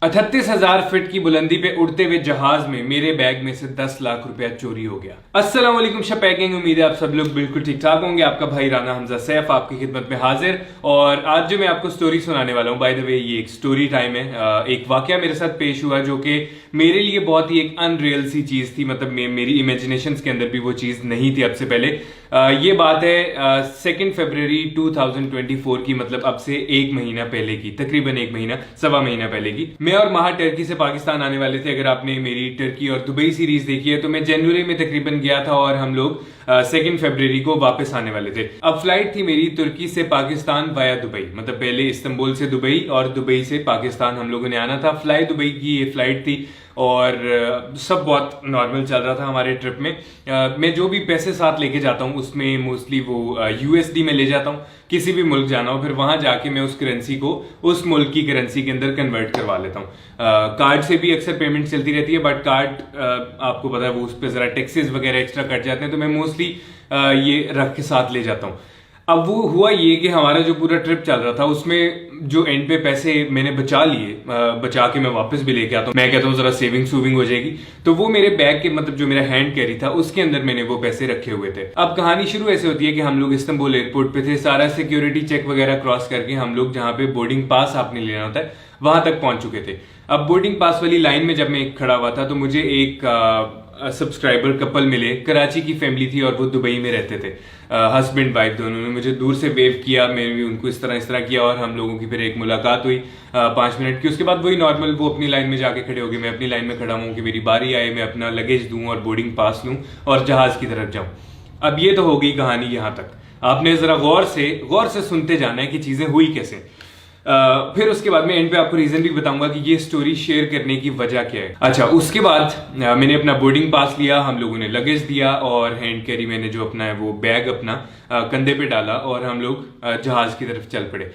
38,000 feet की बुलंदी पे उड़ते हुए जहाज में मेरे बैग में से 10 लाख रुपया चोरी हो गया। अस्सलाम वालेकुम शपैकिंग, उम्मीद है आप सब लोग बिल्कुल ठीक ठाक होंगे। आपका भाई राना हमजा सैफ आपकी खिदमत में हाजिर। और आज जो मैं आपको स्टोरी सुनाने वाला हूँ, बाय द वे ये एक स्टोरी टाइम है। एक वाकया मेरे साथ पेश हुआ जो कि मेरे लिए बहुत ही एक अनरियल सी चीज थी, मतलब मेरी इमेजिनेशंस के अंदर भी वो चीज नहीं थी अब से पहले। ये बात है 2 फरवरी 2024 की, मतलब अब से एक महीना पहले की, तकरीबन एक महीना सवा महीना पहले की। मैं और महा टर्की से पाकिस्तान आने वाले थे। अगर आपने मेरी टर्की और दुबई सीरीज देखी है तो मैं जनवरी में तकरीबन गया था और हम लोग 2 फरवरी को वापस आने वाले थे। अब फ्लाइट थी मेरी तुर्की से पाकिस्तान वाया दुबई, मतलब पहले इस्तांबुल से दुबई और दुबई से पाकिस्तान हम लोगों ने आना था। फ्लाई दुबई की ये फ्लाइट थी और सब बहुत नॉर्मल चल रहा था हमारे ट्रिप में। मैं जो भी पैसे साथ लेके जाता हूँ उसमें मोस्टली वो यूएसडी में ले जाता हूँ। किसी भी मुल्क जाना हो फिर वहां जाके मैं उस करेंसी को उस मुल्क की करेंसी के अंदर कन्वर्ट करवा लेता हूँ। कार्ड से भी अक्सर पेमेंट चलती रहती है, बट कार्ड आपको पता है वो उस पर जरा टैक्सेस वगैरह एक्स्ट्रा कट जाते हैं, तो मैं मोस्टली ये रख के साथ ले जाता हूँ। अब वो हुआ ये कि हमारा जो पूरा ट्रिप चल रहा था उसमें जो एंड पे पैसे मैंने बचा लिए, बचा के मैं वापस भी लेके आता हूँ। मैं कहता हूँ जरा सेविंग सूविंग हो जाएगी, तो वो मेरे बैग के, मतलब जो मेरा हैंड कैरी था उसके अंदर मैंने वो पैसे रखे हुए थे। अब कहानी शुरू ऐसे होती है कि हम लोग इस्तांबुल एयरपोर्ट पे थे। सारा सिक्योरिटी चेक वगैरह क्रॉस करके हम लोग जहाँ पे बोर्डिंग पास आपने लेना होता है वहां तक पहुंच चुके थे। अब बोर्डिंग पास वाली लाइन में जब मैं खड़ा हुआ था तो मुझे एक सब्सक्राइबर कपल मिले। कराची की फैमिली थी और वो दुबई में रहते थे, हस्बैंड वाइफ दोनों ने। मुझे दूर से वेव किया, मैंने भी उनको इस तरह किया और हम लोगों की फिर एक मुलाकात हुई 5 मिनट की। उसके बाद वही नॉर्मल वो अपनी लाइन में जाके खड़े हो गए, मैं अपनी लाइन में खड़ा हूँ कि मेरी बारी आए, मैं अपना लगेज दूं और बोर्डिंग पास लूं और जहाज की तरफ जाऊं। अब ये तो हो गई कहानी यहां तक। आपने जरा गौर से सुनते जाना है कि चीजें हुई कैसे। फिर उसके बाद मैं एंड पे आपको रीजन भी बताऊंगा कि ये स्टोरी शेयर करने की वजह क्या है। अच्छा, उसके बाद मैंने अपना बोर्डिंग पास लिया, हम लोगों ने लगेज दिया और हैंड कैरी मैंने जो अपना है वो बैग अपना कंधे पे डाला और हम लोग जहाज की तरफ चल पड़े।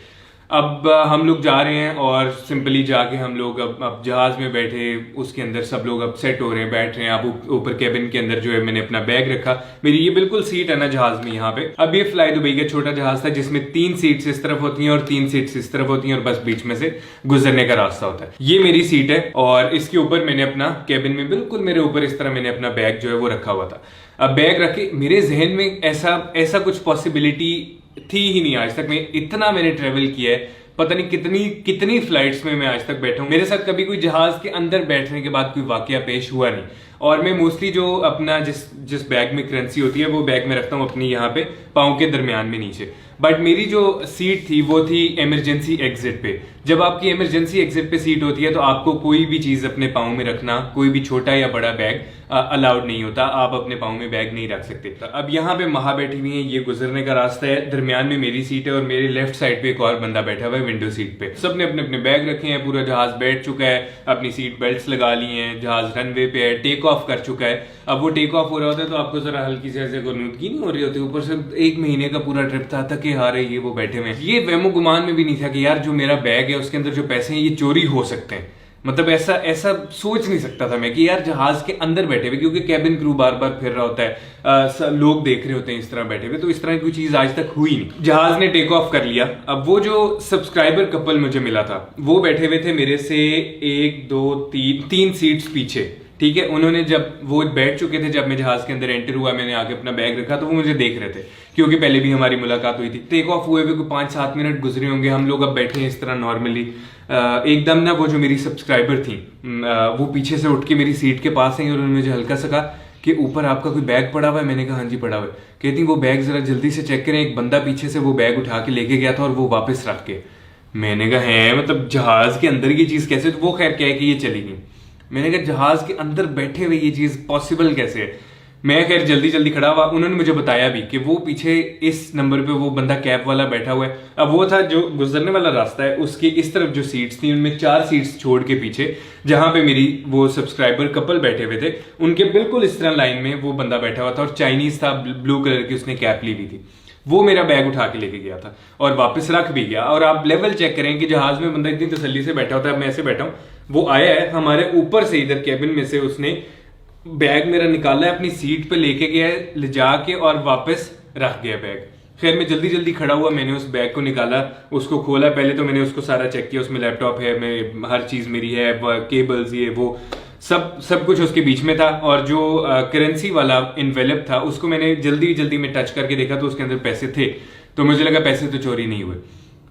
अब हम लोग जा रहे हैं और सिंपली जाके हम लोग अब जहाज में बैठे, उसके अंदर सब लोग अब सेट हो रहे हैं, बैठ रहे हैं। अब ऊपर कैबिन के अंदर जो है मैंने अपना बैग रखा। मेरी ये बिल्कुल सीट है ना जहाज में यहाँ पे। अब ये फ्लाई दुबई का छोटा जहाज था जिसमें 3 सीट्स इस तरफ होती हैं और 3 सीट्स इस तरफ होती हैं और बस बीच में से गुजरने का रास्ता होता है। ये मेरी सीट है और इसके ऊपर मैंने अपना कैबिन में बिल्कुल मेरे ऊपर इस तरह मैंने अपना बैग जो है वो रखा हुआ था। अब बैग रखे, मेरे जहन में ऐसा कुछ पॉसिबिलिटी थी ही नहीं आज तक। मैंने ट्रेवल किया है, पता नहीं कितनी फ्लाइट्स में मैं आज तक बैठा हूं। मेरे साथ कभी कोई जहाज के अंदर बैठने के बाद कोई वाकया पेश हुआ नहीं। और मैं मोस्टली जो अपना जिस बैग में करेंसी होती है वो बैग में रखता हूँ अपनी यहाँ पे पाँव के दरमियान में नीचे। बट मेरी जो सीट थी वो थी इमरजेंसी एग्जिट पे। जब आपकी इमरजेंसी एग्जिट पे सीट होती है तो आपको कोई भी चीज अपने पाँव में रखना, कोई भी छोटा या बड़ा बैग अलाउड नहीं होता। आप अपने पाँव में बैग नहीं रख सकते। अब यहाँ पे महा बैठी हुई है, ये गुजरने का रास्ता है, दरमियान में मेरी सीट है और मेरे लेफ्ट साइड पे एक और बंदा बैठा हुआ है विंडो सीट पे। सबने अपने अपने बैग रखे हैं, पूरा जहाज बैठ चुका है, अपनी सीट बेल्ट लगा ली है, जहाज रनवे पे है, टेक ऑफ कर चुका है। अब वो टेक ऑफ हो रहा होता है तो आपको जरा हल्की से ऐसे गुनूदगी नहीं हो रही होती। ऊपर से 1 महीने का पूरा ट्रिप था, थके हारे ये वो बैठे हुए। ये वहमो गुमान में भी नहीं था कि यार जो मेरा बैग है उसके अंदर जो पैसे हैं ये चोरी हो सकते हैं। मतलब ऐसा सोच नहीं सकता था मैं कि यार जहाज के अंदर बैठे हुए, क्योंकि कैबिन क्रू बार बार फिर रहा होता है, लोग देख रहे होते हैं इस तरह बैठे हुए, तो इस तरह की कोई चीज आज तक हुई नहीं। जहाज ने टेक ऑफ कर लिया। अब वो जो सब्सक्राइबर कपल मुझे मिला था वो बैठे हुए थे मेरे से 1 2 3 सीट्स पीछे, ठीक है। उन्होंने जब वो बैठ चुके थे, जब मैं जहाज के अंदर एंटर हुआ, मैंने आके अपना बैग रखा तो वो मुझे देख रहे थे क्योंकि पहले भी हमारी मुलाकात हुई थी। टेक ऑफ हुए हुए 5-7 मिनट गुजरे होंगे, हम लोग अब बैठे हैं इस तरह नॉर्मली। एकदम ना वो जो मेरी सब्सक्राइबर थी वो पीछे से उठ के मेरी सीट के पास आई और उन्होंने मुझे हल्का सा कहा कि ऊपर आपका कोई बैग पड़ा हुआ है। मैंने कहा हाँ जी पड़ा हुआ है। कहती वो बैग जरा जल्दी से चेक करें, एक बंदा पीछे से वो बैग उठा के लेके गया था और वो वापस रख के। मैंने कहा है मतलब जहाज के अंदर की चीज कैसे? तो वो खैर कह के ये चली गई। मैंने कहा जहाज के अंदर बैठे हुए ये चीज पॉसिबल कैसे है? मैं खैर जल्दी खड़ा हुआ। उन्होंने मुझे बताया भी कि वो पीछे इस नंबर पे वो बंदा कैब वाला बैठा हुआ है। अब वो था जो गुजरने वाला रास्ता है उसके इस तरफ जो सीट्स थी उनमें 4 सीट्स छोड़ के पीछे जहां पे मेरी वो सब्सक्राइबर कपल बैठे हुए थे उनके बिल्कुल इस तरह लाइन में वो बंदा बैठा हुआ था और चाइनीज था, ब्लू कलर की, उसने कैप ली हुई थी। वो मेरा बैग उठा के लेके गया था और वापस रख भी गया। और आप लेवल चेक करें कि जहाज में बंदा इतनी तसल्ली से बैठा होता है, मैं ऐसे बैठा हूं, वो आया है हमारे ऊपर से, इधर कैबिन में से उसने बैग मेरा निकाला है, अपनी सीट पे लेके गया है, ले जाके और वापस रख गया बैग। खैर मैं जल्दी जल्दी खड़ा हुआ, मैंने उस बैग को निकाला, उसको खोला। पहले तो मैंने उसको सारा चेक किया, उसमें लैपटॉप है, मैं हर चीज़ मेरी है, केबल्स ये वो सब कुछ उसके बीच में था। और जो करेंसी वाला इन्वेलप था उसको मैंने जल्दी जल्दी में टच करके देखा तो उसके अंदर पैसे थे, तो मुझे लगा पैसे तो चोरी नहीं हुए।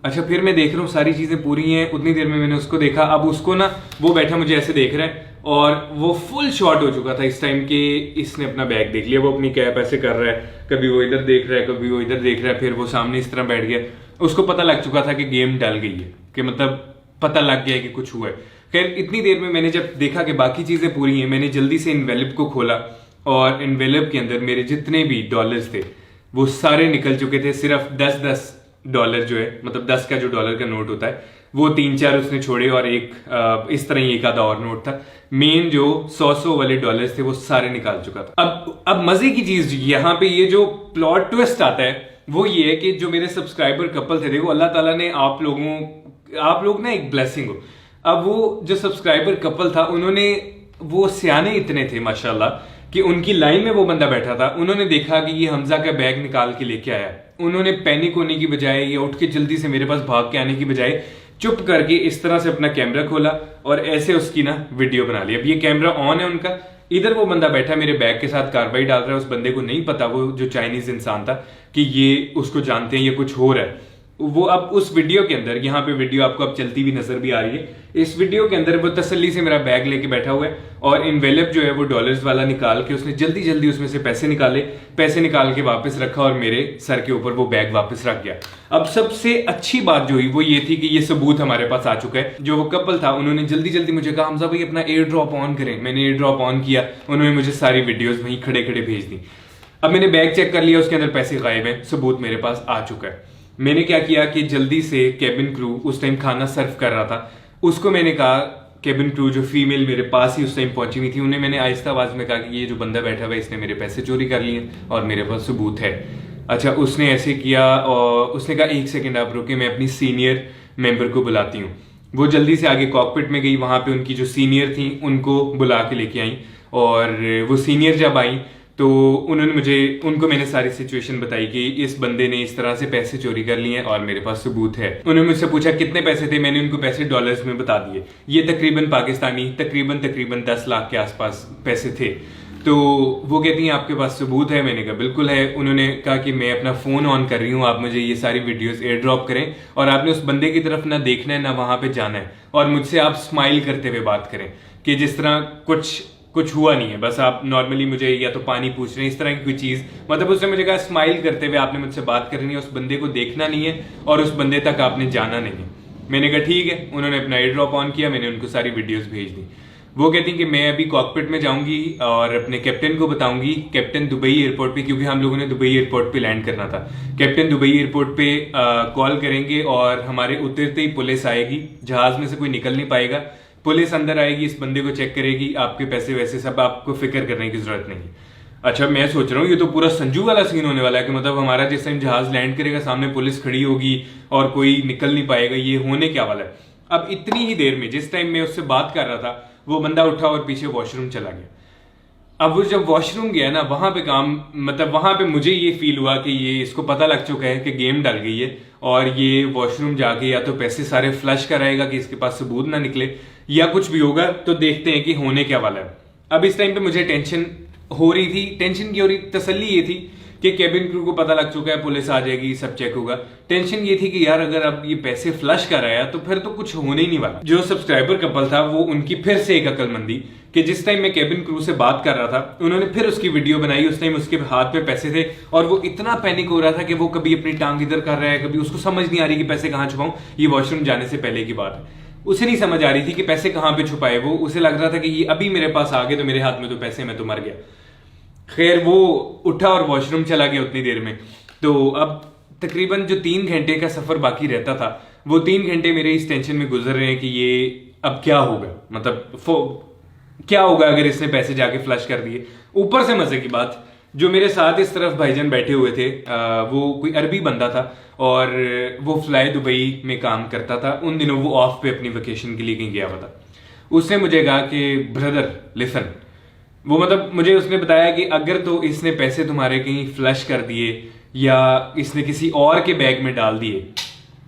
अच्छा, फिर मैं देख रहा हूँ सारी चीजें पूरी हैं। उतनी देर में मैंने उसको देखा, अब उसको ना वो बैठा मुझे ऐसे देख रहा है और वो फुल शॉट हो चुका था इस टाइम के इसने अपना बैग देख लिया। वो अपनी कैप ऐसे कर रहा है, कभी वो इधर देख रहा है, कभी वो इधर देख रहा है, फिर वो सामने इस तरह बैठ गया। उसको पता लग चुका था कि गेम डल गई है, कि मतलब पता लग गया है कि कुछ हुआ है। खैर इतनी देर में मैंने जब देखा कि बाकी चीजें पूरी हैं, मैंने जल्दी से इन्वेलप को खोला और इन्वेलप के अंदर मेरे जितने भी डॉलर्स थे वो सारे निकल चुके थे। सिर्फ 10-10 डॉलर जो है, मतलब 10 का जो डॉलर का नोट होता है वो 3-4 उसने छोड़े और एक इस तरह ही एक आधा और नोट था। मेन जो 100 वाले डॉलर्स थे वो सारे निकाल चुका था। अब मजे की चीज यहाँ पे ये जो प्लॉट ट्विस्ट आता है वो ये है कि जो मेरे सब्सक्राइबर कपल थे, देखो अल्लाह ताला ने आप लोग ना एक ब्लेसिंग हो। अब वो जो सब्सक्राइबर कपल था उन्होंने, वो सियाने इतने थे माशाल्लाह कि उनकी लाइन में वो बंदा बैठा था, उन्होंने देखा कि ये हमजा का बैग निकाल के लेके आया। उन्होंने पैनिक होने की बजाय या उठ के जल्दी से मेरे पास भाग के आने की बजाय चुप करके इस तरह से अपना कैमरा खोला और ऐसे उसकी ना वीडियो बना ली। अब ये कैमरा ऑन है उनका, इधर वो बंदा बैठा मेरे बैग के साथ कार्रवाई डाल रहा है। उस बंदे को नहीं पता, वो जो चाइनीज इंसान था, कि ये उसको जानते हैं, ये कुछ हो रहा है। वो अब उस वीडियो के अंदर, यहाँ पे वीडियो आपको अब चलती हुई नजर भी आ रही है, इस वीडियो के अंदर वो तसल्ली से मेरा बैग लेके बैठा हुआ है और इन्वेलप जो है वो डॉलर्स वाला निकाल के उसने जल्दी जल्दी उसमें से पैसे निकाल के वापस रखा और मेरे सर के ऊपर वो बैग वापस रख गया। अब सबसे अच्छी बात जो हुई वो ये थी कि ये सबूत हमारे पास आ चुका है। जो वो कपल था उन्होंने जल्दी जल्दी मुझे कहा, हमजा भाई अपना एयर ड्रॉप ऑन करें। मैंने एयर ड्रॉप ऑन किया, उन्होंने मुझे सारी वीडियोज वहीं खड़े खड़े भेज दी। अब मैंने बैग चेक कर लिया, उसके अंदर पैसे गायब हैं, सबूत मेरे पास आ चुका है। मैंने क्या किया कि जल्दी से केबिन क्रू उस टाइम खाना सर्व कर रहा था, उसको मैंने कहा, केबिन क्रू जो फीमेल मेरे पास ही उस टाइम पहुंची हुई थी, उन्हें मैंने आहिस्ता आवाज में कहा कि ये जो बंदा बैठा हुआ है इसने मेरे पैसे चोरी कर लिए और मेरे पास सबूत है। अच्छा, उसने ऐसे किया और उसने कहा 1 सेकेंड आप रुके, मैं अपनी सीनियर मेंबर को बुलाती हूँ। वो जल्दी से आगे कॉकपिट में गई, वहां पे उनकी जो सीनियर थी उनको बुला के लेके आई और वो सीनियर जब आई तो उनको मैंने सारी सिचुएशन बताई कि इस बंदे ने इस तरह से पैसे चोरी कर लिए हैं और मेरे पास सबूत है। उन्होंने मुझसे पूछा कितने पैसे थे, मैंने उनको पैसे डॉलर्स में बता दिए। ये तकरीबन 10 लाख के आसपास पैसे थे। तो वो कहती हैं आपके पास सबूत है? मैंने कहा बिल्कुल है। उन्होंने कहा कि मैं अपना फोन ऑन कर रही हूँ, आप मुझे ये सारी वीडियोस एयर ड्रॉप करें और आपने उस बंदे की तरफ ना देखना है ना वहां पे जाना है और मुझसे आप स्माइल करते हुए बात करें कि जिस तरह कुछ हुआ नहीं है, बस आप नॉर्मली मुझे या तो पानी पूछ रहे हैं, इस तरह की कोई चीज। मतलब उसने मुझे कहा स्माइल करते हुए आपने मुझसे बात करनी है, उस बंदे को देखना नहीं है और उस बंदे तक आपने जाना नहीं है। मैंने कहा ठीक है। उन्होंने अपना एयर ड्रॉप ऑन किया, मैंने उनको सारी वीडियोस भेज दी। वो कहती कि मैं अभी कॉकपिट में जाऊंगी और अपने कैप्टन को बताऊंगी, कैप्टन दुबई एयरपोर्ट पे, क्योंकि हम लोगों ने दुबई एयरपोर्ट पे लैंड करना था। कैप्टन दुबई एयरपोर्ट पे कॉल करेंगे और हमारे उतरते ही पुलिस आएगी, जहाज में से कोई निकल नहीं पाएगा, पुलिस अंदर आएगी, इस बंदे को चेक करेगी, आपके पैसे वैसे सब, आपको फिक्र करने की जरूरत नहीं। अच्छा, मैं सोच रहा हूँ ये तो पूरा संजू वाला सीन होने वाला है कि मतलब हमारा जिस टाइम जहाज लैंड करेगा सामने पुलिस खड़ी होगी और कोई निकल नहीं पाएगा, ये होने क्या वाला है। अब इतनी ही देर में जिस टाइम मैं उससे बात कर रहा था वो बंदा उठा और पीछे वॉशरूम चला गया। अब वो जब वॉशरूम गया ना, वहां पे वहां पे मुझे ये फील हुआ कि ये इसको पता लग चुका है कि गेम डल गई है और ये वॉशरूम जाके या तो पैसे सारे फ्लश कराएगा कि इसके पास सबूत ना निकले, या कुछ भी होगा। तो देखते हैं कि होने क्या वाला है। अब इस टाइम पे मुझे टेंशन हो रही थी, टेंशन की हो रही, तसल्ली ये थी कि केबिन क्रू को पता लग चुका है, पुलिस आ जाएगी, सब चेक होगा। टेंशन ये थी कि यार अगर अब ये पैसे फ्लश कर आया तो फिर तो कुछ होने ही नहीं वाला। जो सब्सक्राइबर कपल था वो, उनकी फिर से एक अक्लमंदी कि जिस टाइम मैं केबिन क्रू से बात कर रहा था उन्होंने फिर उसकी वीडियो बनाई। उस टाइम उसके हाथ में पैसे थे और वो इतना पैनिक हो रहा था कि वो कभी अपनी टांग इधर कर रहा है, कभी उसको समझ नहीं आ रही कि पैसे कहाँ छुपाऊं। ये वॉशरूम जाने से पहले की बात है। उसे नहीं समझ आ रही थी कि पैसे कहाँ पे छुपाए। वो उसे लग रहा था कि ये अभी मेरे पास आ गए तो मेरे हाथ में तो पैसे, मैं तो मर गया। खैर वो उठा और वॉशरूम चला गया उतनी देर में। तो अब तकरीबन जो 3 घंटे का सफर बाकी रहता था वो 3 घंटे मेरे इस टेंशन में गुजर रहे हैं कि ये अब क्या होगा, मतलब क्या होगा अगर इसने पैसे जाके फ्लश कर दिए। ऊपर से मजे की बात, जो मेरे साथ इस तरफ भाईजान बैठे हुए थे वो कोई अरबी बंदा था और वो फ्लाई दुबई में काम करता था। उन दिनों वो ऑफ पे अपनी वेकेशन के लिए कहीं गया हुआ था। उसने मुझे कहा कि ब्रदर लिसन, वो मतलब मुझे उसने बताया कि अगर तो इसने पैसे तुम्हारे कहीं फ्लश कर दिए या इसने किसी और के बैग में डाल दिए,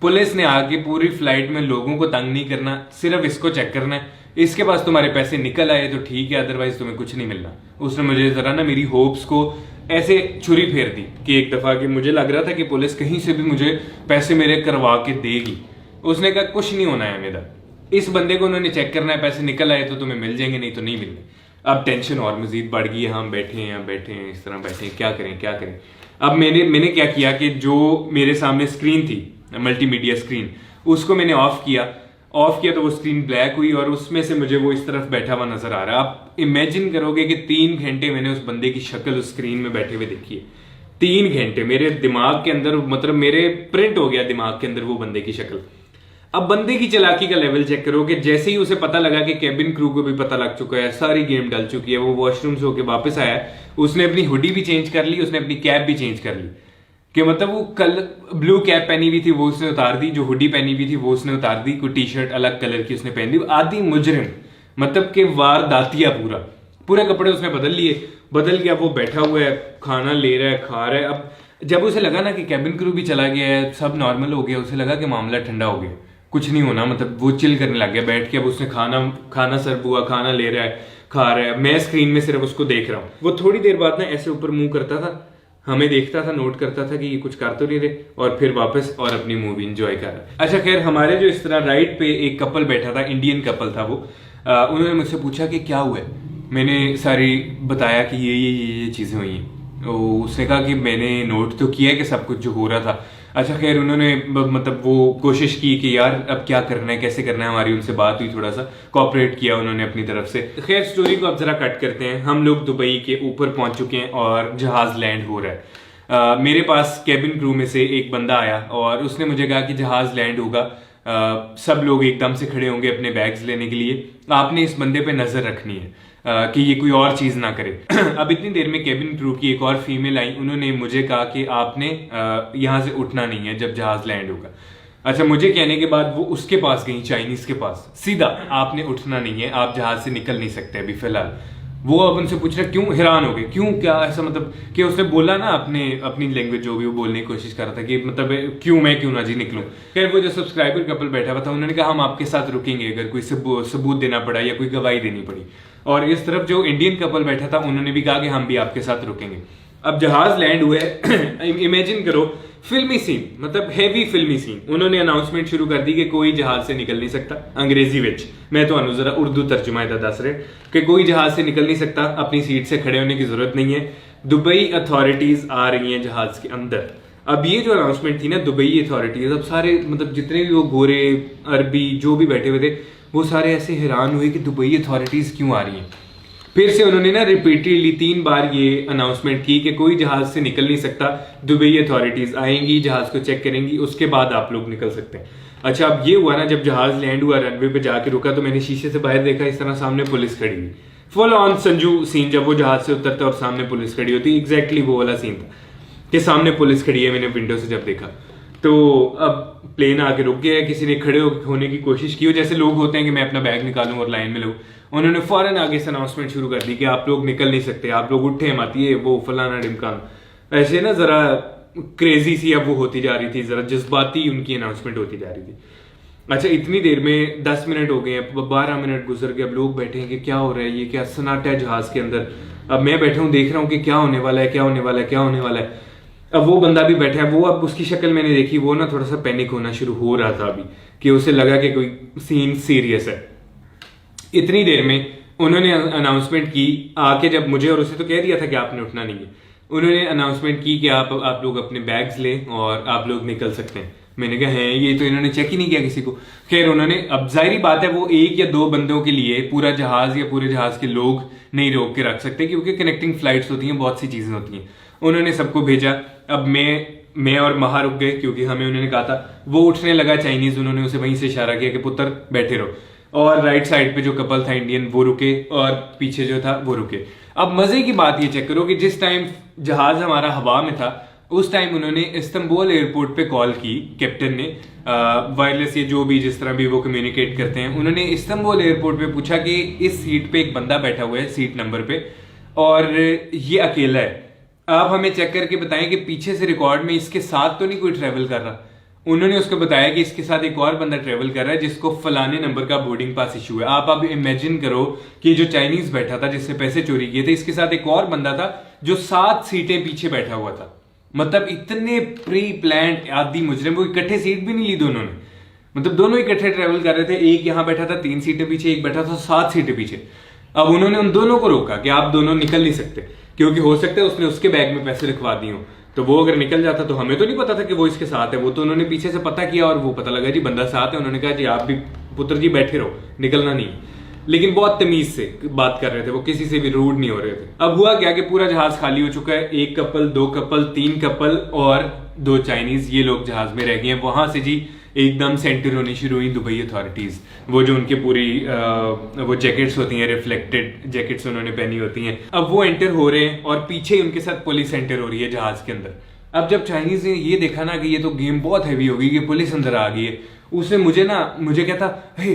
पुलिस ने आके पूरी फ्लाइट में लोगों को तंग नहीं करना, सिर्फ इसको चेक करना है, इसके पास तुम्हारे पैसे निकल आए तो ठीक है, अदरवाइज तुम्हें कुछ नहीं मिलना। उसने मुझे जरा ना मेरी होप्स को ऐसे छुरी फेर दी कि एक दफा कि मुझे लग रहा था कि पुलिस कहीं से भी मुझे पैसे मेरे करवा के देगी। उसने कहा कुछ नहीं होना है मेरा, इस बंदे को उन्होंने चेक करना है, पैसे निकल आए तो तुम्हें मिल जाएंगे, नहीं तो नहीं मिलने। अब टेंशन और मजीद बढ़ गई है, हम बैठे हैं इस तरह बैठे हैं, क्या करें। अब मैंने क्या किया कि जो मेरे सामने स्क्रीन थी, मल्टीमीडिया स्क्रीन, उसको मैंने ऑफ किया तो वो स्क्रीन ब्लैक हुई और उसमें से मुझे वो इस तरफ बैठा हुआ नजर आ रहा है। आप इमेजिन करोगे कि 3 घंटे मैंने उस बंदे की शक्ल उस स्क्रीन में बैठे हुए देखी है। 3 घंटे मेरे दिमाग के अंदर, मतलब मेरे प्रिंट हो गया दिमाग के अंदर वो बंदे की शक्ल। अब बंदे की चालाकी का लेवल चेक करो कि जैसे ही उसे पता लगा कि केबिन क्रू को भी पता लग चुका है, सारी गेम डल चुकी है, वो वॉशरूम से होकर वापस आया, उसने अपनी हुडी भी चेंज कर ली, उसने अपनी कैप भी चेंज कर ली। कि मतलब वो कल ब्लू कैप पहनी हुई थी वो उसने उतार दी, जो हुडी पहनी हुई थी वो उसने उतार दी, कोई टी शर्ट अलग कलर की उसने पहन दी। आदि मुजरिम, मतलब कि वारदातिया पूरे कपड़े उसने बदल के अब वो बैठा हुआ है, खाना ले रहा है, खा रहा है। अब जब उसे लगा ना कि कैबिन क्रू भी चला गया है, सब नॉर्मल हो गया, उसे लगा कि मामला ठंडा हो गया, कुछ नहीं होना, मतलब वो चिल करने लग गया बैठ के। अब उसने खाना सर्व हुआ, खाना ले रहा है, खा रहा है, मैं स्क्रीन में सिर्फ उसको देख रहा हूँ। वो थोड़ी देर बाद ना ऐसे ऊपर मुंह करता था, हमें देखता था, नोट करता था कि ये कुछ कर तो नहीं रहे, और फिर वापस और अपनी मूवी एंजॉय कर रहा। अच्छा खैर, हमारे जो इस तरह राइड पे एक कपल बैठा था, इंडियन कपल था वो, उन्होंने मुझसे पूछा कि क्या हुआ है। मैंने सारी बताया कि ये चीजें हुई हैं। उसने कहा कि मैंने नोट तो किया है कि सब कुछ जो हो रहा था। अच्छा खैर, उन्होंने मतलब वो कोशिश की कि यार अब क्या करना है, कैसे करना है, हमारी उनसे बात हुई, थोड़ा सा कोऑपरेट किया उन्होंने अपनी तरफ से। खैर स्टोरी को अब जरा कट करते हैं। हम लोग दुबई के ऊपर पहुंच चुके हैं और जहाज लैंड हो रहा है। मेरे पास कैबिन क्रू में से एक बंदा आया और उसने मुझे कहा कि जहाज लैंड होगा, सब लोग एकदम से खड़े होंगे अपने बैग्स लेने के लिए, आपने इस बंदे पे नजर रखनी है कि ये कोई और चीज ना करे। अब इतनी देर में कैबिन क्रू की एक और फीमेल आई, उन्होंने मुझे कहा कि आपने यहाँ से उठना नहीं है जब जहाज लैंड होगा। अच्छा, मुझे कहने के बाद वो उसके पास गई, चाइनीज के पास, सीधा आपने उठना नहीं है, आप जहाज से निकल नहीं सकते अभी फिलहाल। वो अब उनसे पूछ रहे, क्यों, हैरान हो गए, क्यों, क्या ऐसा, मतलब कि उसने बोला ना अपनी लैंग्वेज जो भी वो बोलने की कोशिश कर रहा था कि मतलब क्यों ना जी निकलूं। खैर वो जो सब्सक्राइबर कपल बैठा हुआ था, उन्होंने कहा हम आपके साथ रुकेंगे अगर कोई सबूत देना पड़ा या कोई गवाही देनी पड़ी। और इस तरफ जो इंडियन कपल बैठा था, उन्होंने भी कहा कि हम भी आपके साथ रुकेंगे। अब जहाज लैंड हुए, इमेजिन करो फिल्मी सीन, मतलब हैवी फिल्मी सीन। उन्होंने अनाउंसमेंट शुरू कर दी कि कोई जहाज से निकल नहीं सकता, अंग्रेजी विच, मैं तो जरा उर्दू तर्जुमा दस रहे कि कोई जहाज से निकल नहीं सकता, अपनी सीट से खड़े होने की जरूरत नहीं है, दुबई अथॉरिटीज आ रही हैं जहाज के अंदर। अब ये जो अनाउंसमेंट थी ना, दुबई अथॉरिटीज, अब सारे मतलब जितने भी वो गोरे अरबी जो भी बैठे हुए थे, वो सारे ऐसे हैरान हुए कि दुबई अथॉरिटीज क्यों आ रही हैं। फिर से उन्होंने ना रिपीटेडली 3 बार ये अनाउंसमेंट की कि कोई जहाज से निकल नहीं सकता, दुबई अथॉरिटीज आएंगी, जहाज को चेक करेंगी, उसके बाद आप लोग निकल सकते हैं। अच्छा, अब ये हुआ ना, जब जहाज लैंड हुआ, रनवे पे जाके रुका, तो मैंने शीशे से बाहर देखा, इस तरह सामने पुलिस खड़ी हुई, फुल ऑन संजू सीन, जब वो जहाज से उतरता और सामने पुलिस खड़ी होती, एग्जैक्टली वो वाला सीन था कि सामने पुलिस खड़ी है। मैंने विंडो से जब देखा तो अब प्लेन आके रुक गया है, किसी ने खड़े होने की कोशिश की हो, जैसे लोग होते हैं कि मैं अपना बैग निकालूं और लाइन में लगूं। उन्होंने फौरन आगे से अनाउंसमेंट शुरू कर दी कि आप लोग निकल नहीं सकते, आप लोग उठे मत, ये वो फलाना ढिमकाना। ऐसे ना जरा क्रेजी सी अब वो होती जा रही थी, जरा जज्बाती उनकी अनाउंसमेंट होती जा रही थी। अच्छा, इतनी देर में 10 मिनट हो गए हैं, 12 मिनट गुजर गए, अब लोग बैठे हैं कि क्या हो रहा है, ये क्या सन्नाटा है जहाज के अंदर। अब मैं बैठा हूँ, देख रहा हूँ कि क्या होने वाला है। अब वो बंदा भी बैठा है, वो अब उसकी शक्ल मैंने देखी, वो ना थोड़ा सा पैनिक होना शुरू हो रहा था अभी, कि उसे लगा कि कोई सीन सीरियस है। इतनी देर में उन्होंने अनाउंसमेंट की आके, जब मुझे और उसे तो कह दिया था कि आपने उठना नहीं है, उन्होंने अनाउंसमेंट की कि आप लोग अपने बैग्स लें और आप लोग निकल सकते हैं। मैंने कहा है, ये तो इन्होंने चेक ही नहीं किया किसी को। खैर उन्होंने, अब जाहिर बात है वो 1 या 2 बंदों के लिए पूरा जहाज या पूरे जहाज के लोग नहीं रोक के रख सकते, क्योंकि कनेक्टिंग फ्लाइट्स होती हैं, बहुत सी चीजें होती हैं। उन्होंने सबको भेजा। अब मैं और महा रुक गए, क्योंकि हमें उन्होंने कहा था। वो उठने लगा चाइनीज, उन्होंने उसे वहीं से इशारा किया कि पुत्र बैठे रहो, और राइट साइड पे जो कपल था इंडियन, वो रुके, और पीछे जो था वो रुके। अब मजे की बात ये चेक करो कि जिस टाइम जहाज हमारा हवा में था, उस टाइम उन्होंने इस्तांबुल एयरपोर्ट पे कॉल की, कैप्टन ने वायरलेस या जो भी जिस तरह भी वो कम्युनिकेट करते हैं, उन्होंने इस्तांबुल एयरपोर्ट पे पूछा कि इस सीट पे एक बंदा बैठा हुआ है, सीट नंबर पे, और ये अकेला है, आप हमें चेक करके बताएं कि पीछे से रिकॉर्ड में इसके साथ तो नहीं कोई ट्रेवल कर रहा। उन्होंने उसको बताया कि इसके साथ एक और बंदा ट्रेवल कर रहा है जिसको फलाने नंबर का बोर्डिंग पास इशू है। आप अब इमेजिन करो कि जो चाइनीज बैठा था जिससे पैसे चोरी किए थे, इसके साथ एक और बंदा था जो 7 सीटें पीछे बैठा हुआ था। मतलब इतने प्री प्लान्ड आदि मुजरिम, वो इकट्ठे सीट भी नहीं ली दोनों ने, मतलब दोनों इकट्ठे ट्रेवल कर रहे थे। एक यहां बैठा था 3 सीटें पीछे, एक बैठा था 7 सीटें पीछे। अब उन्होंने उन दोनों को रोका कि आप दोनों निकल नहीं सकते, क्योंकि हो सकता है उसने उसके बैग में पैसे रखवा दिए हो, तो वो अगर निकल जाता तो हमें तो नहीं पता था कि वो इसके साथ है। वो तो उन्होंने पीछे से पता किया और वो पता लगा जी बंदा साथ है। उन्होंने कहा जी आप भी पुत्र जी बैठे रहो, निकलना नहीं। लेकिन बहुत तमीज से बात कर रहे थे, वो किसी से भी रूड नहीं हो रहे थे। अब हुआ क्या कि पूरा जहाज खाली हो चुका है, 1 कपल, 2 कपल, 3 कपल और 2 चाइनीज, ये लोग जहाज में रह गए हैं। वहां से जी एकदम सेंटर होनी शुरू हुई दुबई अथॉरिटीज। वो जो उनके पूरी वो जैकेट्स होती हैं, रिफ्लेक्टेड जैकेट्स उन्होंने पहनी होती हैं, अब वो एंटर हो रहे हैं और पीछे ही उनके साथ पुलिस एंटर हो रही है जहाज के अंदर। अब जब चाइनीज ने ये देखा ना कि ये तो गेम बहुत हैवी होगी कि पुलिस अंदर आ गई है, उसने मुझे कहता हे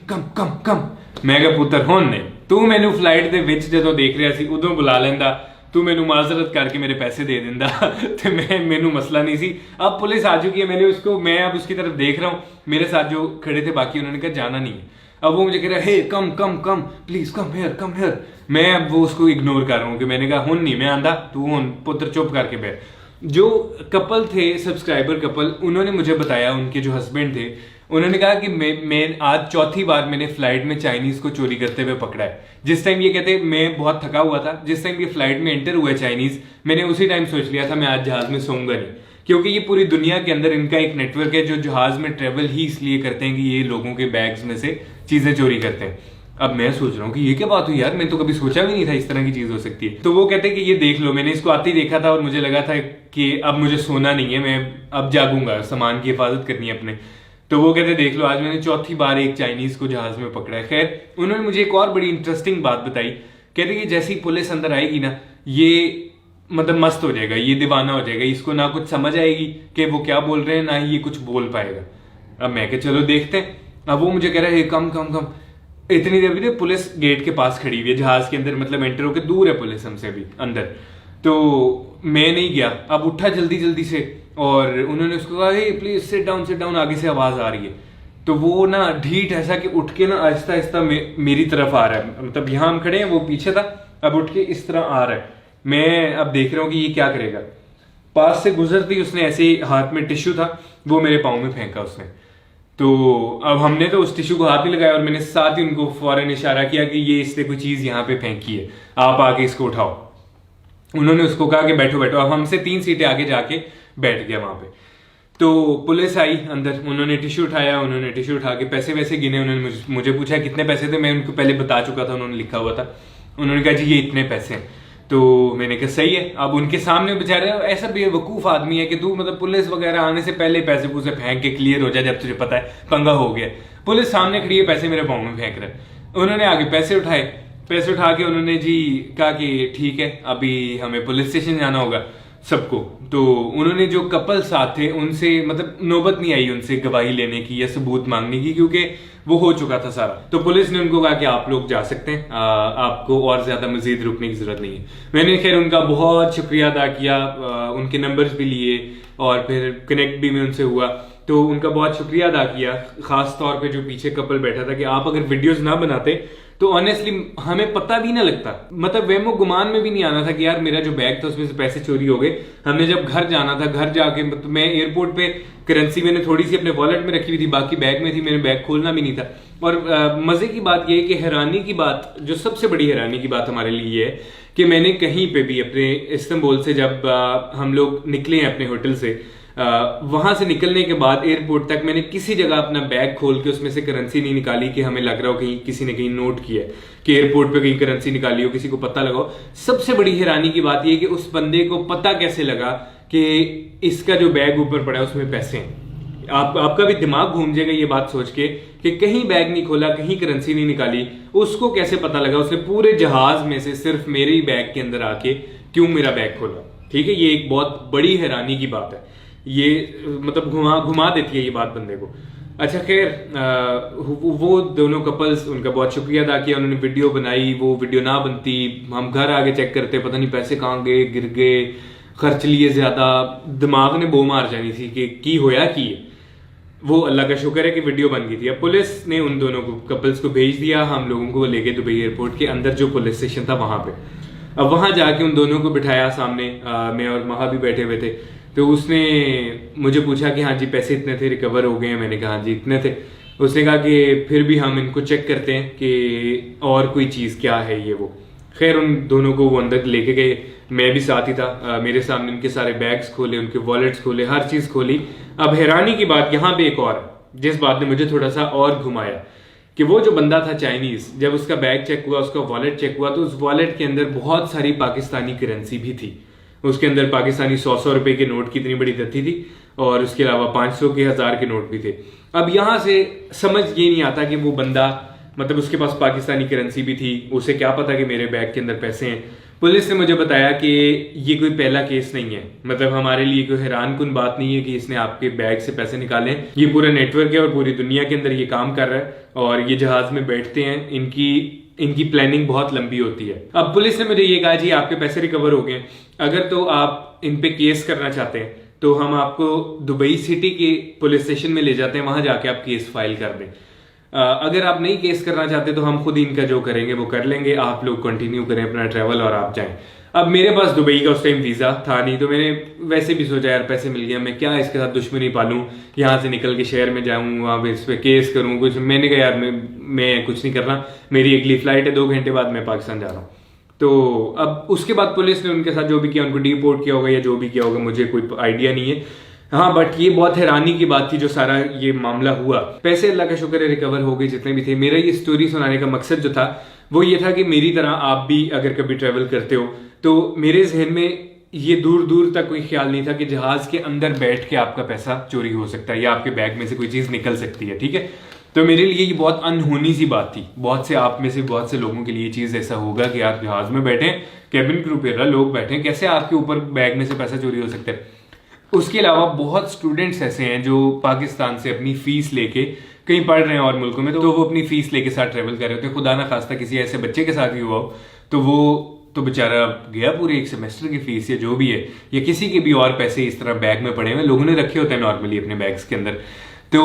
कम कम कम। मैं क्या पुत्र होन ने तू मैनू फ्लाइट दे विच जदों देख रहा सी उदों बुला लेंदा, तू मैनू माजरत करके मेरे पैसे दे दिंदा तो मैनू मसला नहीं सी। अब पुलिस आ चुकी है, मैं अब उसकी तरफ देख रहा हूँ, मेरे साथ जो खड़े थे बाकी उन्होंने कहा जाना नहीं है। अब वो मुझे कह रहा है हे कम कम कम प्लीज कम हेयर। मैं अब वो उसको इग्नोर कर रहा हूँ कि मैंने कहा हुन नहीं मैं आंदा, तू हुन पुत्र चुप करके बैठ। जो कपल थे, सब्सक्राइबर कपल, उन्होंने मुझे बताया, उनके जो हस्बैंड थे, उन्होंने कहा कि मैं आज चौथी बार मैंने फ्लाइट में चाइनीज को चोरी करते हुए पकड़ा है। जिस टाइम ये कहते मैं बहुत थका हुआ था, जिस टाइम ये फ्लाइट में एंटर हुआ है चाइनीज, मैंने उसी टाइम सोच लिया था मैं आज जहाज में सोऊंगा नहीं, क्योंकि ये पूरी दुनिया के अंदर इनका एक नेटवर्क है जो जहाज में ट्रेवल ही इसलिए करते हैं कि ये लोगों के बैग्स में से चीजें चोरी करते हैं। अब मैं सोच रहा हूँ कि ये क्या बात हुई यार, मैं तो कभी सोचा भी नहीं था इस तरह की चीज हो सकती है। तो वो कहते हैं कि ये देख लो, मैंने इसको आते ही देखा था और मुझे लगा था कि अब मुझे सोना नहीं है, मैं अब जागूंगा, सामान की हिफाजत करनी है अपने। तो वो कहते देख लो आज मैंने चौथी बार एक चाइनीज को जहाज में पकड़ा है। खैर उन्होंने मुझे एक और बड़ी इंटरेस्टिंग बात बताई, कहते कि जैसी पुलिस अंदर आएगी ना, ये मतलब मस्त हो जाएगा, ये दीवाना हो जाएगा, इसको ना कुछ समझ आएगी कि वो क्या बोल रहे हैं, ना ही ये कुछ बोल पाएगा। अब मैं क्या चलो देखते हैं। अब वो मुझे कह रहा है कम कम कम। इतनी देर भी पुलिस गेट के पास खड़ी हुई है जहाज के अंदर, मतलब एंटर होकर दूर है पुलिस हमसे भी अंदर। तो मैं नहीं गया, अब उठा जल्दी जल्दी से और उन्होंने उसको कहा हे प्लीज सिट डाउन, आगे से आवाज आ रही है। तो वो ना ढीठ ऐसा कि उठ के ना आहिस्ता आहिस्ता मेरी तरफ आ रहा है, मतलब यहाँ हम खड़े हैं, वो पीछे था, अब उठ के इस तरह आ रहा है। मैं अब देख रहा हूँ कि ये क्या करेगा। पास से गुजरती उसने ऐसे ही हाथ में टिश्यू था, वो मेरे पाँव में फेंका उसने। तो अब हमने तो उस टिश्यू को हाथ नहीं लगाया और मैंने साथ ही उनको फौरन इशारा किया कि ये इसने कोई चीज यहाँ पे फेंकी है, आप आके इसको उठाओ। उन्होंने उसको कहा कि बैठो बैठो। अब हमसे 3 सीटें आगे जाके बैठ गया वहां पे। तो पुलिस आई अंदर, उन्होंने टिश्यू उठाया, उन्होंने टिश्यू उठा के पैसे वैसे गिने, उन्होंने मुझे पूछा कितने पैसे थे, मैं उनको पहले बता चुका था, उन्होंने लिखा हुआ था। उन्होंने कहा जी ये इतने पैसे हैं। तो मैंने कहा सही है। अब उनके सामने बेचारे ऐसा बेवकूफ आदमी है कि तू मतलब पुलिस वगैरह आने से पहले पैसे पूसे फेंक के क्लियर हो जाए, जब तुझे पता है पंगा हो गया। पुलिस सामने खड़ी है, पैसे मेरे पाँव में फेंक रहे। उन्होंने आगे पैसे उठाए, पैसे उठा के उन्होंने जी कहा कि ठीक है अभी हमें पुलिस स्टेशन जाना होगा सबको। तो उन्होंने जो कपल साथ थे उनसे मतलब नौबत नहीं आई उनसे गवाही लेने की या सबूत मांगने की, क्योंकि वो हो चुका था सारा। तो पुलिस ने उनको कहा कि आप लोग जा सकते हैं, आपको और ज्यादा मजीद रुकने की जरूरत नहीं है। मैंने खैर उनका बहुत शुक्रिया अदा किया, उनके नंबर्स भी लिए और फिर कनेक्ट भी मैं उनसे हुआ, तो उनका बहुत शुक्रिया अदा किया। खास तौर पे जो पीछे कपल बैठा था कि आप अगर वीडियोस ना बनाते तो ऑनेस्टली हमें पता भी ना लगता, मतलब वेमो गुमान में भी नहीं आना था कि यार मेरा जो बैग था उसमें से पैसे चोरी हो गए। हमने जब घर जाना था, घर जाके मतलब मैं एयरपोर्ट पे करेंसी मैंने थोड़ी सी अपने वॉलेट में रखी हुई थी, बाकी बैग में थी, मैंने बैग खोलना भी नहीं था। और मजे की बात यह है कि हैरानी की बात, जो सबसे बड़ी हैरानी की बात हमारे लिए है कि मैंने कहीं पे भी अपने इस्तांबुल से जब हम लोग निकले हैं अपने होटल से, वहां से निकलने के बाद एयरपोर्ट तक मैंने किसी जगह अपना बैग खोल के उसमें से करेंसी नहीं निकाली कि हमें लग रहा हो कहीं किसी ने कहीं नोट किया है कि एयरपोर्ट पे कहीं करेंसी निकाली हो, किसी को पता लगा हो। सबसे बड़ी हैरानी की बात यह कि उस बंदे को पता कैसे लगा कि इसका जो बैग ऊपर पड़ा है उसमें पैसे हैं। आपका भी दिमाग घूम जाएगा ये बात सोच के कि कहीं बैग नहीं खोला, कहीं करेंसी नहीं निकाली, उसको कैसे पता लगा? उसने पूरे जहाज में से सिर्फ मेरे ही बैग के अंदर आके क्यों मेरा बैग खोला? ठीक है, ये एक बहुत बड़ी हैरानी की बात है। ये मतलब घुमा देती है ये बात बंदे को। अच्छा खैर, वो दोनों कपल्स, उनका बहुत शुक्रिया अदा किया, उन्होंने वीडियो बनाई। वो वीडियो ना बनती, हम घर आगे चेक करते, पता नहीं पैसे कहाँ गए, गिर गए, खर्च लिए ज्यादा, दिमाग ने बो मार जानी थी कि की होया की। वो अल्लाह का शुक्र है कि वीडियो बन गई थी। अब पुलिस ने उन दोनों को, कपल्स को भेज दिया, हम लोगों को लेके दुबई एयरपोर्ट के अंदर जो पुलिस स्टेशन था वहां पे। अब वहां जाके उन दोनों को बिठाया सामने, मैं और महा भी बैठे हुए थे। तो उसने मुझे पूछा कि हाँ जी पैसे इतने थे, रिकवर हो गए हैं। मैंने कहा हाँ जी इतने थे। उसने कहा कि फिर भी हम इनको चेक करते हैं कि और कोई चीज़ क्या है ये वो। खैर उन दोनों को वो अंदर लेके गए, मैं भी साथ ही था। मेरे सामने उनके सारे बैग्स खोले, उनके वॉलेट्स खोले, हर चीज़ खोली। अब हैरानी की बात यहाँ पे एक और, जिस बात ने मुझे थोड़ा सा और घुमाया, कि वो जो बंदा था चाइनीज, जब उसका बैग चेक हुआ, उसका वॉलेट चेक हुआ, तो उस वॉलेट के अंदर बहुत सारी पाकिस्तानी करेंसी भी थी। उसके अंदर पाकिस्तानी 100 रुपए के नोट की इतनी बड़ी दत्ती थी, और उसके अलावा 500 के, 1000 के नोट भी थे। अब यहां से समझ ये नहीं आता कि वो बंदा, मतलब उसके पास पाकिस्तानी करेंसी भी थी, उसे क्या पता कि मेरे बैग के अंदर पैसे हैं। पुलिस ने मुझे बताया कि ये कोई पहला केस नहीं है, मतलब हमारे लिए कोई हैरान कुन बात नहीं है कि इसने आपके बैग से पैसे निकाले। ये पूरा नेटवर्क है और पूरी दुनिया के अंदर ये काम कर रहा है, और ये जहाज में बैठते हैं, इनकी प्लानिंग बहुत लंबी होती है। अब पुलिस ने मुझे ये कहा जी आपके पैसे रिकवर हो गए, अगर तो आप इन पे केस करना चाहते हैं तो हम आपको दुबई सिटी के पुलिस स्टेशन में ले जाते हैं, वहां जाके आप केस फाइल कर दें। अगर आप नहीं केस करना चाहते तो हम खुद इनका जो करेंगे वो कर लेंगे, आप लोग कंटिन्यू करें अपना ट्रैवल और आप जाएं। अब मेरे पास दुबई का उस टाइम वीजा था नहीं, तो मैंने वैसे भी सोचा यार पैसे मिल गया, मैं क्या इसके साथ दुश्मनी पालूं, यहाँ से निकल के शहर में जाऊं, वहां पे इस पे केस करूं कुछ। मैंने कहा यार मैं कुछ नहीं कर रहा, मेरी अगली फ्लाइट है, 2 घंटे बाद मैं पाकिस्तान जा रहा हूँ। तो अब उसके बाद पुलिस ने उनके साथ जो भी किया, उनको डिपोर्ट किया होगा या जो भी किया होगा, मुझे कोई आइडिया नहीं है। हाँ बट ये बहुत हैरानी की बात थी जो सारा ये मामला हुआ। पैसे अल्लाह का शुक्र है रिकवर हो गए जितने भी थे। मेरा ये स्टोरी सुनाने का मकसद जो था वो ये था कि मेरी तरह आप भी अगर कभी ट्रेवल करते हो तो मेरे जहन में ये दूर दूर तक कोई ख्याल नहीं था कि जहाज के अंदर बैठ के आपका पैसा चोरी हो सकता है या आपके बैग में से कोई चीज निकल सकती है। ठीक है, तो मेरे लिए ये बहुत अनहोनी सी बात थी। बहुत से आप में से बहुत से लोगों के लिए चीज ऐसा होगा कि आप जहाज में बैठे, कैबिन क्रू पे लोग बैठे, कैसे आपके ऊपर बैग में से पैसा चोरी हो सकता है। उसके अलावा बहुत स्टूडेंट्स ऐसे हैं जो पाकिस्तान से अपनी फीस लेके कहीं पढ़ रहे हैं और मुल्कों में, तो वो अपनी फीस लेके साथ ट्रेवल कर रहे होते हैं। खुदा ना खास्ता किसी ऐसे बच्चे के साथ भी हुआ हो तो वो तो बेचारा गया पूरे 1 सेमेस्टर की फीस या जो भी है, या किसी के भी और पैसे इस तरह बैग में पड़े हुए लोगों ने रखे होते हैं नॉर्मली अपने बैग्स के अंदर। तो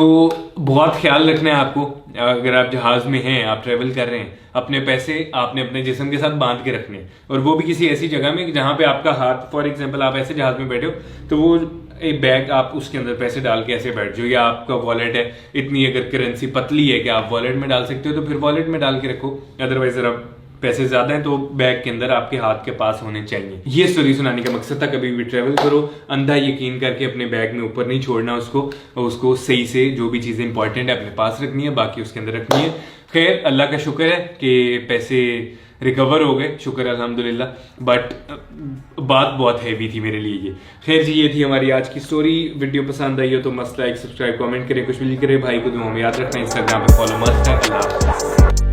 बहुत ख्याल रखना है आपको, अगर आप जहाज में हैं, आप ट्रेवल कर रहे हैं, अपने पैसे आपने अपने जिस्म के साथ बांध के रखने हैं, और वो भी किसी ऐसी जगह में जहां पे आपका हाथ, फॉर एग्जांपल आप ऐसे जहाज में बैठे हो तो वो एक बैग आप उसके अंदर पैसे डाल के ऐसे बैठ जाओ, या आपका वॉलेट है, इतनी अगर करेंसी पतली है कि आप वॉलेट में डाल सकते हो तो फिर वॉलेट में डाल के रखो। अदरवाइज अगर पैसे ज्यादा हैं तो बैग के अंदर आपके हाथ के पास होने चाहिए। ये स्टोरी सुनाने का मकसद था। कभी भी ट्रेवल करो अंधा यकीन करके अपने बैग में ऊपर नहीं छोड़ना उसको सही से जो भी चीजें इंपॉर्टेंट है अपने पास रखनी है, बाकी उसके अंदर रखनी है। खैर अल्लाह का शुक्र है कि पैसे रिकवर हो गए, शुक्र अल्हम्दुलिल्लाह। बट बात बहुत हैवी थी मेरे लिए ये। खैर जी, ये थी हमारी आज की स्टोरी। वीडियो पसंद आई हो तो मस्त लाइक, सब्सक्राइब, कमेंट करें, कुछ भी करें। भाई को दुआ में याद रखना, इंस्टाग्राम पे फॉलो मस्त है। अल्लाह हाफ़िज़।